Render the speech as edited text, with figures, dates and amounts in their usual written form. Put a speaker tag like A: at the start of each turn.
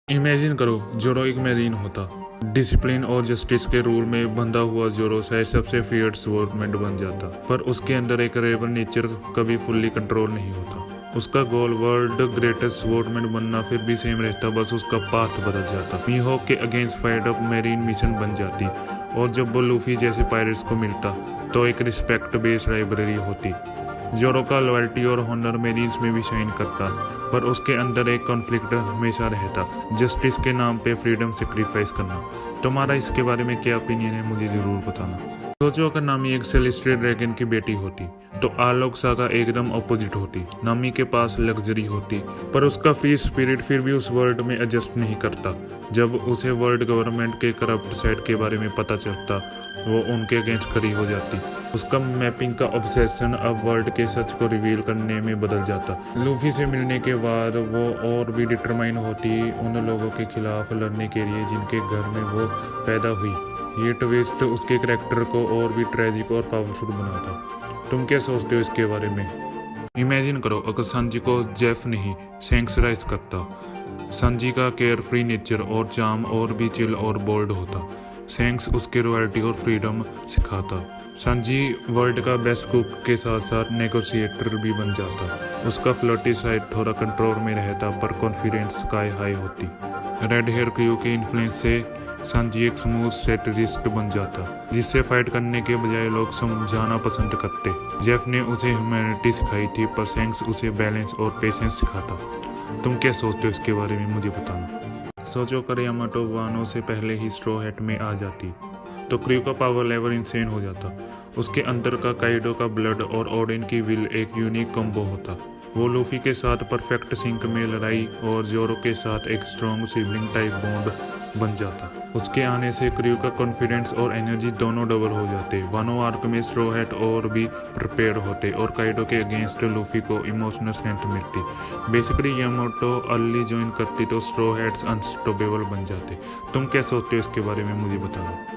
A: Imagine करो जोरो एक मेरीन होता। डिसिप्लिन और जस्टिस के रूल में बंधा हुआ जोरो शायद सबसे फियर्ड स्वॉर्डमैन बन जाता, पर उसके अंदर एक रेबल नेचर कभी फुल्ली कंट्रोल नहीं होता। उसका गोल वर्ल्ड ग्रेटेस्ट स्वॉर्डमैन बनना फिर भी सेम रहता, बस उसका पाथ बदल जाता। मीहोक के against fight up marine mission बन जाती, और जब वो लूफी जैसे पायरेट्स को मिलता तो एक रिस्पेक्ट बेस्ड लाइब्रेरी होती। जोरो का लॉयल्टी और हॉनर मेरीन्स में भी शाइन करता, पर उसके अंदर एक कॉन्फ्लिक्ट हमेशा रहता, जस्टिस के नाम पे फ्रीडम सेक्रीफाइस करना। तुम्हारा इसके बारे में क्या ओपिनियन है, मुझे जरूर बताना। सोचो अगर नामी एक सेलेस्टियल ड्रैगन की बेटी होती तो आलोक सागा एकदम अपोजिट होती। नामी के पास लग्जरी होती, पर उसका फ्री स्पिरिट फिर भी उस वर्ल्ड में एडजस्ट नहीं करता। जब उसे वर्ल्ड गवर्नमेंट के करप्ट साइड के बारे में पता चलता, वो उनके अगेंस्ट खड़ी हो जाती। उसका मैपिंग का ऑब्सेशन अब वर्ल्ड के सच को रिवील करने में बदल जाता। लूफी से मिलने के बाद वो और भी डिटरमाइन होती उन लोगों के खिलाफ लड़ने के लिए जिनके घर में वो पैदा हुई। ये ट्विस्ट उसके करैक्टर को और भी ट्रेजिक और पावरफुल बनाता। तुम क्या सोचते हो इसके बारे में? इमेजिन करो अगर संजी को जेफ नहीं शैंक्स राइज करता। संजी का केयर फ्री नेचर और चार्म और भी चिल और बोल्ड होता। शैंक्स उसके रॉयल्टी और फ्रीडम सिखाता। संजी वर्ल्ड का बेस्ट कुक के साथ साथ नेगोशिएटर भी बन जाता। उसका फ्लर्टी साइड थोड़ा कंट्रोल में रहता, पर कॉन्फिडेंस स्काई हाई होती। रेड हेयर क्रू के इन्फ्लुएंस से संजी एक स्मूथ सेटरिस्ट बन जाता, जिससे फाइट करने के बजाय लोग समझाना पसंद करते। जेफ ने उसे ह्यूमैनिटी सिखाई थी, पर शैंक्स उसे बैलेंस और पेशेंस सिखाता। तुम क्या सोचते हो इसके बारे में, मुझे बताना। सोचो कर यामाटो वानो से पहले ही स्ट्रॉ हैट में आ जाती तो क्रू का पावर लेवल इंसेन हो जाता। उसके अंदर का काइडो का ब्लड और ओडिन की विल एक यूनिक कॉम्बो होता। वो लूफी के साथ परफेक्ट सिंक में लड़ाई और जोरो के साथ एक स्ट्रॉन्ग सिबलिंग टाइप बॉन्ड बन जाता। उसके आने से क्रू का कॉन्फिडेंस और एनर्जी दोनों डबल हो जाते। वानो आर्क में स्ट्रॉ हैट और भी प्रिपेयर होते और काइडो के अगेंस्ट लूफी को इमोशनल स्ट्रेंथ मिलती। बेसिकली यामाटो अर्ली ज्वाइन करती तो स्ट्रॉ हैट्स अनस्टॉपेबल बन जाते। तुम क्या सोचते हो इसके बारे में, मुझे बताना।